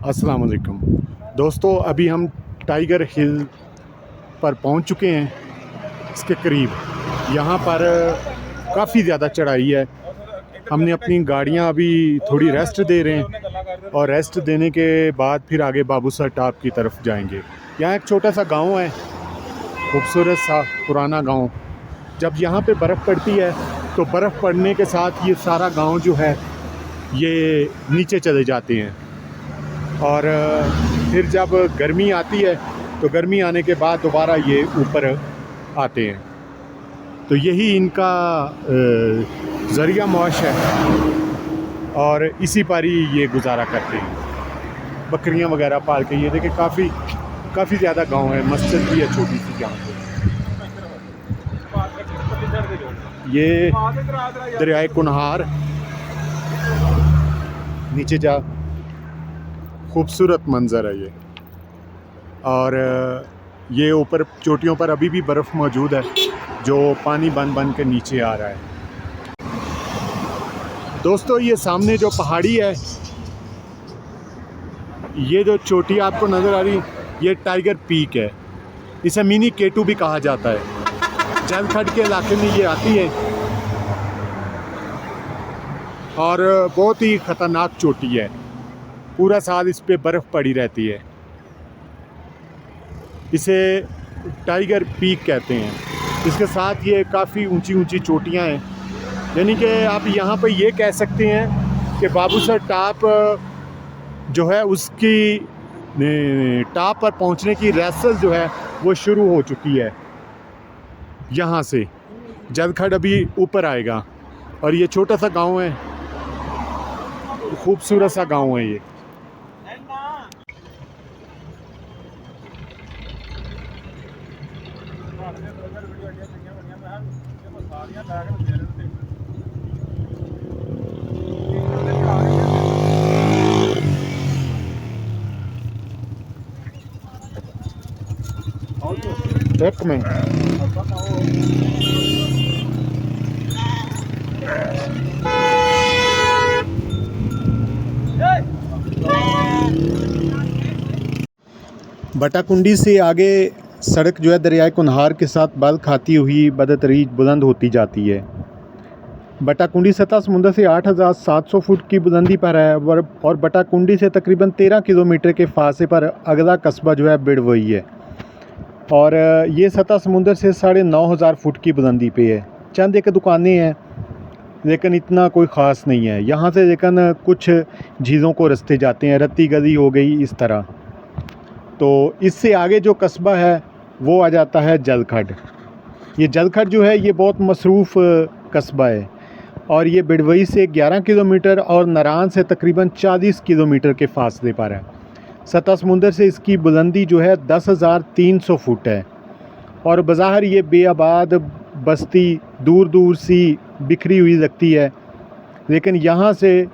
अस्सलाम वालेकुम दोस्तों, अभी हम टाइगर हिल पर पहुंच चुके हैं। इसके करीब यहाँ पर काफ़ी ज़्यादा चढ़ाई है। हमने अपनी गाड़ियाँ अभी थोड़ी रेस्ट दे रहे हैं और रेस्ट देने के बाद फिर आगे बाबूसर टॉप की तरफ जाएंगे। यहाँ एक छोटा सा गांव है, खूबसूरत सा पुराना गांव। जब यहाँ पे बर्फ़ पड़ती है तो बर्फ़ पड़ने के साथ ये सारा गांव जो है ये नीचे चले जाते हैं और फिर जब गर्मी आती है तो गर्मी आने के बाद दोबारा ये ऊपर आते हैं। तो यही इनका ज़रिया माश है और इसी पर ही ये गुजारा करते हैं। बकरियां वगैरह पाल के। ये देखिए काफ़ी ज़्यादा गांव है, मस्जिद भी है छोटी सी यहाँ पे। ये दरियाए कुनहार, नीचे जा खूबसूरत मंज़र है ये। और ये ऊपर चोटियों पर अभी भी बर्फ़ मौजूद है जो पानी बन बन के नीचे आ रहा है। दोस्तों, ये सामने जो पहाड़ी है, ये जो चोटी आपको नज़र आ रही, ये टाइगर पीक है। इसे मिनी केटू भी कहा जाता है। जलखड के इलाके में ये आती है और बहुत ही ख़तरनाक चोटी है। पूरा साल इस पे बर्फ़ पड़ी रहती है। इसे टाइगर पीक कहते हैं। इसके साथ ये काफ़ी ऊंची ऊंची चोटियां हैं, यानी कि आप यहाँ पर ये कह सकते हैं कि बाबूसर टॉप जो है उसकी टॉप पर पहुँचने की रेसल जो है वो शुरू हो चुकी है। यहाँ से जलखड अभी ऊपर आएगा और ये छोटा सा गांव है, खूबसूरत सा गांव है ये। एक मिनट, बटाकुंडी से आगे सड़क जो है दरियाए कुनहार के साथ बाल खाती हुई बदतरीज बुलंद होती जाती है। बटाकुंडी सतह समुद्र से 8,700 फुट की बुलंदी पर है और बटाकुंडी से तकरीबन 13 किलोमीटर के फासले पर अगला कस्बा जो है बिड़वई है और ये सतह समुद्र से 9,500 फुट की बुलंदी पे है। चंद एक दुकानें हैं लेकिन इतना कोई ख़ास नहीं है यहाँ से, लेकिन कुछ झीलों को रास्ते जाते हैं, रत्ती गली हो गई इस तरह। तो इससे आगे जो कस्बा है वो आ जाता है जलखड। ये जलखड जो है ये बहुत मसरूफ़ कस्बा है और ये बिड़वई से 11 किलोमीटर और नारान से तकरीबन 40 किलोमीटर के फासले पर है। सतह समुंदर से इसकी बुलंदी जो है 10,300 फुट है और बज़ाहिर ये बेआबाद बस्ती दूर दूर सी बिखरी हुई लगती है, लेकिन यहाँ से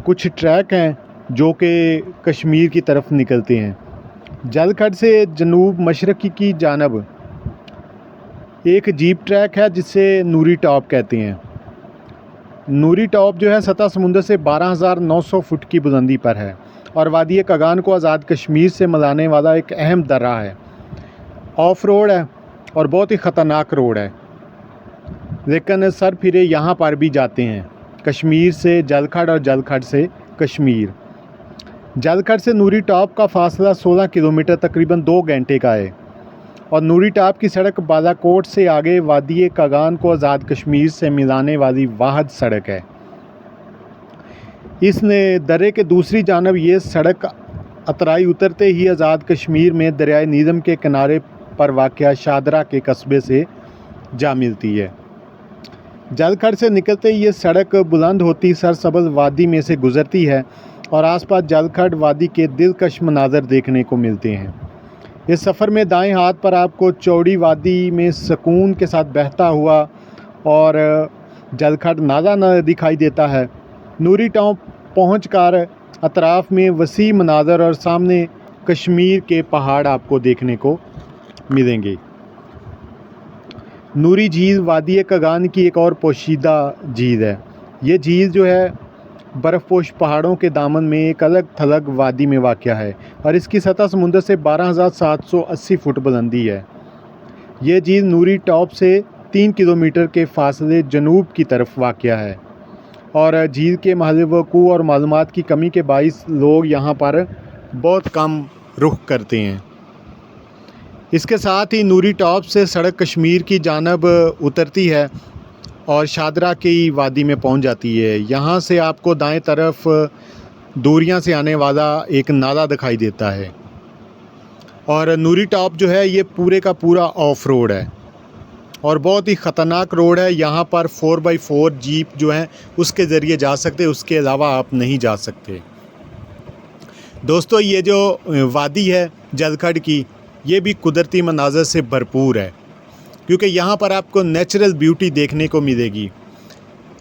कुछ ट्रैक हैं जो कि कश्मीर की तरफ निकलते हैं। जलखड से जनूब मशरक़ी की जानब एक जीप ट्रैक है जिसे नूरी टॉप कहते हैं। नूरी टॉप जो है सतह समुंदर से 12,900 फुट की बुलंदी पर है और वादी कगान को आज़ाद कश्मीर से मिलाने वाला एक अहम दर्रा है। ऑफ रोड है और बहुत ही ख़तरनाक रोड है, लेकिन सर फिरे यहाँ पर भी जाते हैं, कश्मीर से जलखड और जलखड से कश्मीर। जलखड से नूरी टॉप का फासला 16 किलोमीटर तकरीबन 2 घंटे का है और नूरी टॉप की सड़क बालाकोट से आगे वादी कगान को आज़ाद कश्मीर से मिलाने वाली वाहिद सड़क है। इसने दर्रे के दूसरी जानब ये सड़क अतराई उतरते ही आज़ाद कश्मीर में दरियाए नीलम के किनारे पर वाक़या शादरा के कस्बे से जा मिलती है। जलखड से निकलते ही ये सड़क बुलंद होती सरसब्ज़ वादी में से गुज़रती है और आसपास जलखड वादी के दिलकश मनाज़र देखने को मिलते हैं। इस सफ़र में दाएं हाथ पर आपको चौड़ी वादी में सुकून के साथ बहता हुआ और जलखड नाला न दिखाई देता है। नूरी टॉप पहुंचकर अतराफ़ में वसी मनाज़र और सामने कश्मीर के पहाड़ आपको देखने को मिलेंगे। नूरी झील वादी कगान की एक और पोशीदा झील है। ये झील जो है बर्फ़पोश पहाड़ों के दामन में एक अलग थलग वादी में वाक़या है और इसकी सतह समुंदर से 12,780 फुट बुलंदी है। ये झील नूरी टॉप से 3 किलोमीटर के फासले जनूब की तरफ वाक़या है और झील के महल वक़ूअ और मालूमात की कमी के बाइस लोग यहाँ पर बहुत कम रुख करते हैं। इसके साथ ही नूरी टॉप से सड़क कश्मीर की जानब उतरती है और शादरा की वादी में पहुंच जाती है। यहाँ से आपको दाएं तरफ दूरियां से आने वाला एक नाला दिखाई देता है और नूरी टॉप जो है ये पूरे का पूरा ऑफ रोड है और बहुत ही ख़तरनाक रोड है। यहाँ पर 4x4 जीप जो है उसके ज़रिए जा सकते, उसके अलावा आप नहीं जा सकते। दोस्तों, ये जो वादी है जलखड़ की, ये भी कुदरती मनाज़र से भरपूर है क्योंकि यहाँ पर आपको नेचुरल ब्यूटी देखने को मिलेगी।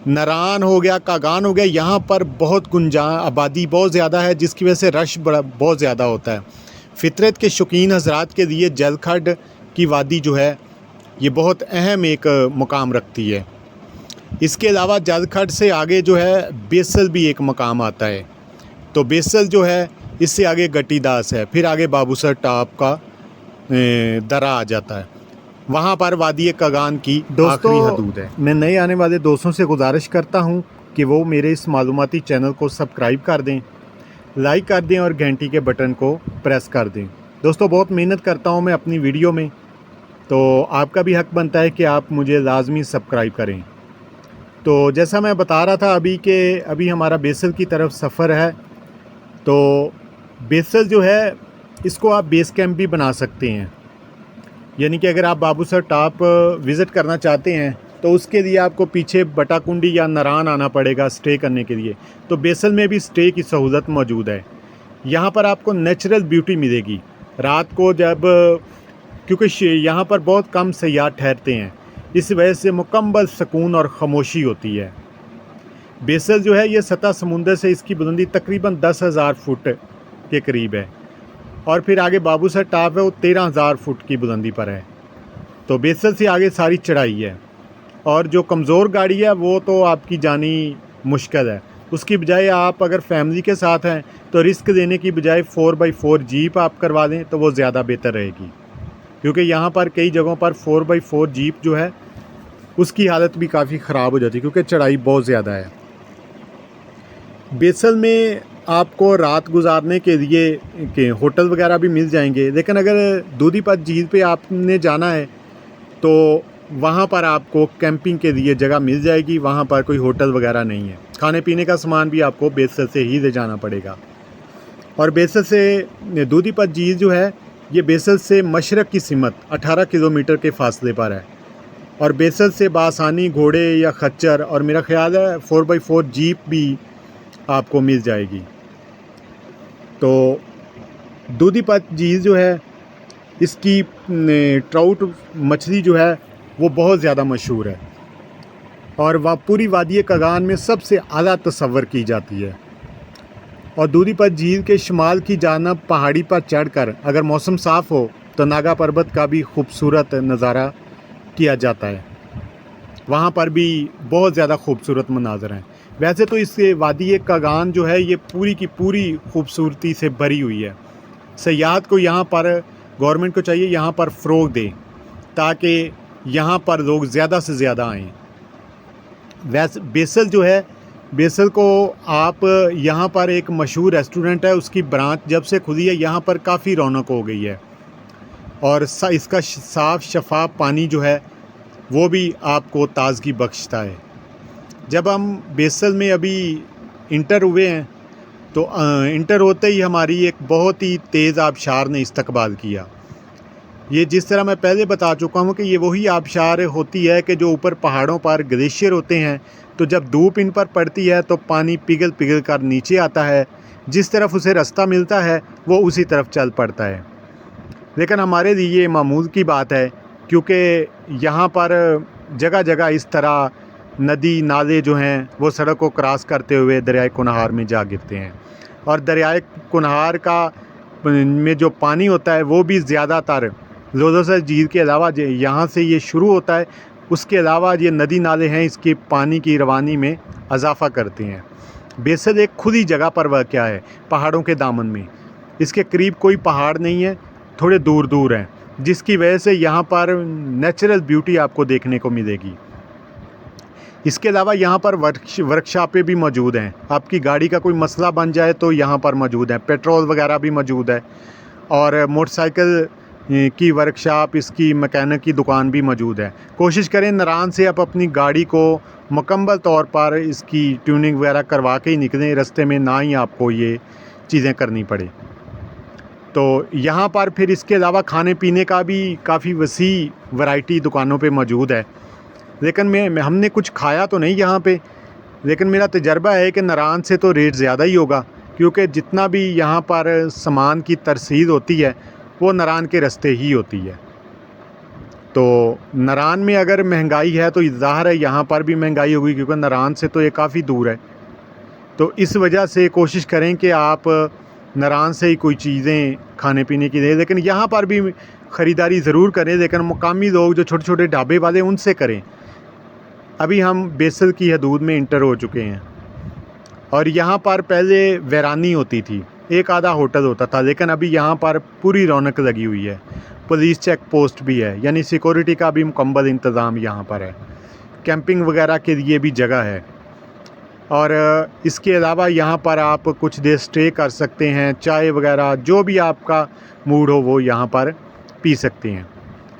नारान हो गया, कागान हो गया, यहाँ पर बहुत आबादी बहुत ज़्यादा है जिसकी वजह से रश बहुत ज़्यादा होता है। फितरत के शौकीन हज़रात के लिए जलखड़ की वादी जो है ये बहुत अहम एक मुकाम रखती है। इसके अलावा जलखड़ से आगे जो है बेसल भी एक मुकाम आता है। तो बेसल जो है इससे आगे गटीदास है, फिर आगे बाबूसर टॉप का दरा आ जाता है। वहाँ पर वादी कागान की आखिरी हदूद है। मैं नए आने वाले दोस्तों से गुजारिश करता हूँ कि वो मेरे इस मालूमाती चैनल को सब्सक्राइब कर दें, लाइक कर दें और घंटी के बटन को प्रेस कर दें। दोस्तों, बहुत मेहनत करता हूँ मैं अपनी वीडियो में, तो आपका भी हक बनता है कि आप मुझे लाजमी सब्सक्राइब करें। तो जैसा मैं बता रहा था अभी हमारा बेसल की तरफ सफ़र है। तो बेसल जो है इसको आप बेस कैंप भी बना सकते हैं, यानी कि अगर आप बाबूसर टॉप विज़िट करना चाहते हैं तो उसके लिए आपको पीछे बटाकुंडी या नारान आना पड़ेगा स्टे करने के लिए। तो बेसल में भी स्टे की सहूलत मौजूद है। यहाँ पर आपको नेचुरल ब्यूटी मिलेगी रात को, जब क्योंकि यहाँ पर बहुत कम सयाह ठहरते हैं, इस वजह से मुकम्मल सुकून और ख़ामोशी होती है। बेसल जो है ये सतह समुंदर से इसकी बुलंदी तकरीबन 10,000 फुट के करीब है और फिर आगे बाबूसर टॉप है वो 13,000 फुट की बुलंदी पर है। तो बेसल से आगे सारी चढ़ाई है और जो कमज़ोर गाड़ी है वो तो आपकी जानी मुश्किल है। उसकी बजाय आप अगर फैमिली के साथ हैं तो रिस्क लेने की बजाय 4x4 जीप आप करवा दें तो वो ज़्यादा बेहतर रहेगी, क्योंकि यहाँ पर कई जगहों पर 4x4 जीप जो है उसकी हालत भी काफ़ी ख़राब हो जाती है क्योंकि चढ़ाई बहुत ज़्यादा है। बेसल में आपको रात गुजारने के लिए होटल वगैरह भी मिल जाएंगे, लेकिन अगर दूधीपत झील पे आपने जाना है तो वहाँ पर आपको कैंपिंग के लिए जगह मिल जाएगी। वहाँ पर कोई होटल वगैरह नहीं है। खाने पीने का सामान भी आपको बेसल से ही ले जाना पड़ेगा। और बेसल से दूधीपत झील जो है ये बेसल से मशरक़ की सिमत 18 किलोमीटर के फासले पर है और बेसल से बासानी घोड़े या खच्चर और मेरा ख़्याल है 4x4 जीप भी आपको मिल जाएगी। तो दूधीपत झील जो है इसकी ट्राउट मछली जो है वो बहुत ज़्यादा मशहूर है और वह पूरी वादी कागान में सबसे आला तस्वर की जाती है। और दूधीपत झील के शुमाल की जानब पहाड़ी पर चढ़कर अगर मौसम साफ़ हो तो नागा पर्वत का भी खूबसूरत नज़ारा किया जाता है। वहाँ पर भी बहुत ज़्यादा खूबसूरत मनाज़र हैं। वैसे तो इस वादी कागान जो है ये पूरी की पूरी खूबसूरती से भरी हुई है। सयाहत को यहाँ पर गवर्नमेंट को चाहिए यहाँ पर फ़रोग़ दें ताकि यहाँ पर लोग ज़्यादा से ज़्यादा आएँ। वैसे बेसल जो है, बेसल को आप यहाँ पर एक मशहूर रेस्टोरेंट है, उसकी ब्रांच जब से खुली है यहाँ पर काफ़ी रौनक हो गई है और इसका साफ़ शफाफ पानी जो है वो भी आपको ताज़गी बख्शता है। जब हम बेसल में अभी इंटर हुए हैं तो इंटर होते ही हमारी एक बहुत ही तेज़ आबशार ने इस्तकबाल किया। ये जिस तरह मैं पहले बता चुका हूँ कि ये वही आबशार होती है कि जो ऊपर पहाड़ों पर ग्लेशियर होते हैं, तो जब धूप इन पर पड़ती है तो पानी पिघल पिघल कर नीचे आता है, जिस तरफ उसे रास्ता मिलता है वो उसी तरफ चल पड़ता है। लेकिन हमारे लिए ये मामूल की बात है क्योंकि यहाँ पर जगह जगह इस तरह नदी नाले जो हैं वो सड़क को क्रॉस करते हुए दरियाए कुनहार में जा गिरते हैं और दरियाए कुनहार का में जो पानी होता है वो भी ज़्यादातर लोधोसर झील के अलावा यहाँ से ये शुरू होता है, उसके अलावा ये नदी नाले हैं इसके पानी की रवानी में इजाफ़ा करते हैं। बेसल एक खुद ही जगह पर वाक़या है, पहाड़ों के दामन में। इसके करीब कोई पहाड़ नहीं है, थोड़े दूर दूर हैं, जिसकी वजह से यहाँ पर नेचुरल ब्यूटी आपको देखने को मिलेगी। इसके अलावा यहाँ पर वर्कशॉपें भी मौजूद हैं। आपकी गाड़ी का कोई मसला बन जाए तो यहाँ पर मौजूद है, पेट्रोल वगैरह भी मौजूद है, और मोटरसाइकिल की वर्कशॉप, इसकी मैकेनिक की दुकान भी मौजूद है। कोशिश करें नारायण से आप अपनी गाड़ी को मुकम्मल तौर पर इसकी ट्यूनिंग वगैरह करवा के ही निकलें, रास्ते में ना ही आपको ये चीज़ें करनी पड़े। तो यहाँ पर फिर इसके अलावा खाने पीने का भी काफ़ी वसी वैरायटी दुकानों पे मौजूद है। लेकिन हमने कुछ खाया तो नहीं यहाँ पे, लेकिन मेरा तजर्बा है कि नारायण से तो रेट ज़्यादा ही होगा, क्योंकि जितना भी यहाँ पर सामान की तरसील होती है वो नारायण के रास्ते ही होती है। तो नारायण में अगर महंगाई है तो ज़ाहिर है यहाँ पर भी महंगाई होगी, क्योंकि नारायण से तो ये काफ़ी दूर है। तो इस वजह से कोशिश करें कि आप नारायण से ही कोई चीज़ें खाने पीने की दें, लेकिन यहाँ पर भी ख़रीदारी ज़रूर करें, लेकिन मुकामी लोग जो छोटे छोटे ढाबे वाले उनसे करें। अभी हम बेसल की हदूद में इंटर हो चुके हैं, और यहाँ पर पहले वैरानी होती थी, एक आधा होटल होता था, लेकिन अभी यहाँ पर पूरी रौनक लगी हुई है। पुलिस चेक पोस्ट भी है, यानी सिक्योरिटी का भी मुकम्मल इंतज़ाम यहाँ पर है। कैंपिंग वगैरह के लिए भी जगह है, और इसके अलावा यहाँ पर आप कुछ देर स्टे कर सकते हैं, चाय वगैरह जो भी आपका मूड हो वो यहाँ पर पी सकते हैं।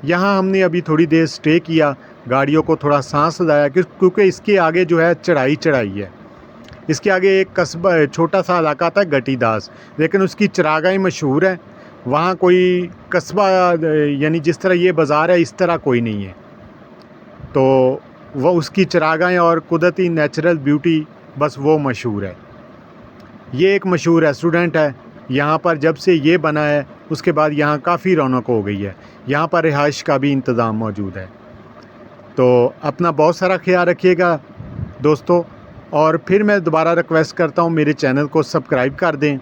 यहाँ हमने अभी थोड़ी देर स्टे किया, गाड़ियों को थोड़ा सांस लाया, क्योंकि इसके आगे जो है चढ़ाई है। इसके आगे एक कस्बा, छोटा सा इलाका था गटीदास, लेकिन उसकी चरागाहें मशहूर है। वहाँ कोई कस्बा यानी जिस तरह ये बाज़ार है इस तरह कोई नहीं है। तो वह उसकी चरागाहें और कुदरती नेचुरल ब्यूटी बस वो मशहूर है। ये एक मशहूर रेस्टोरेंट है यहाँ पर, जब से ये बना है उसके बाद यहाँ काफ़ी रौनक हो गई है। यहाँ पर रिहाइश का भी इंतज़ाम मौजूद है। तो अपना बहुत सारा ख्याल रखिएगा दोस्तों, और फिर मैं दोबारा रिक्वेस्ट करता हूँ मेरे चैनल को सब्सक्राइब कर दें,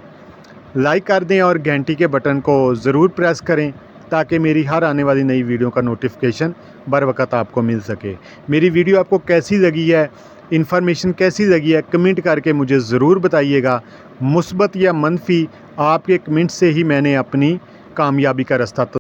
लाइक कर दें, और घंटी के बटन को ज़रूर प्रेस करें, ताकि मेरी हर आने वाली नई वीडियो का नोटिफिकेशन बर वक्त आपको मिल सके। मेरी वीडियो आपको कैसी लगी है, इन्फॉर्मेशन कैसी लगी है, कमेंट करके मुझे ज़रूर बताइएगा। मुस्बत या मनफी आपके कमेंट से ही मैंने अपनी कामयाबी का रास्ता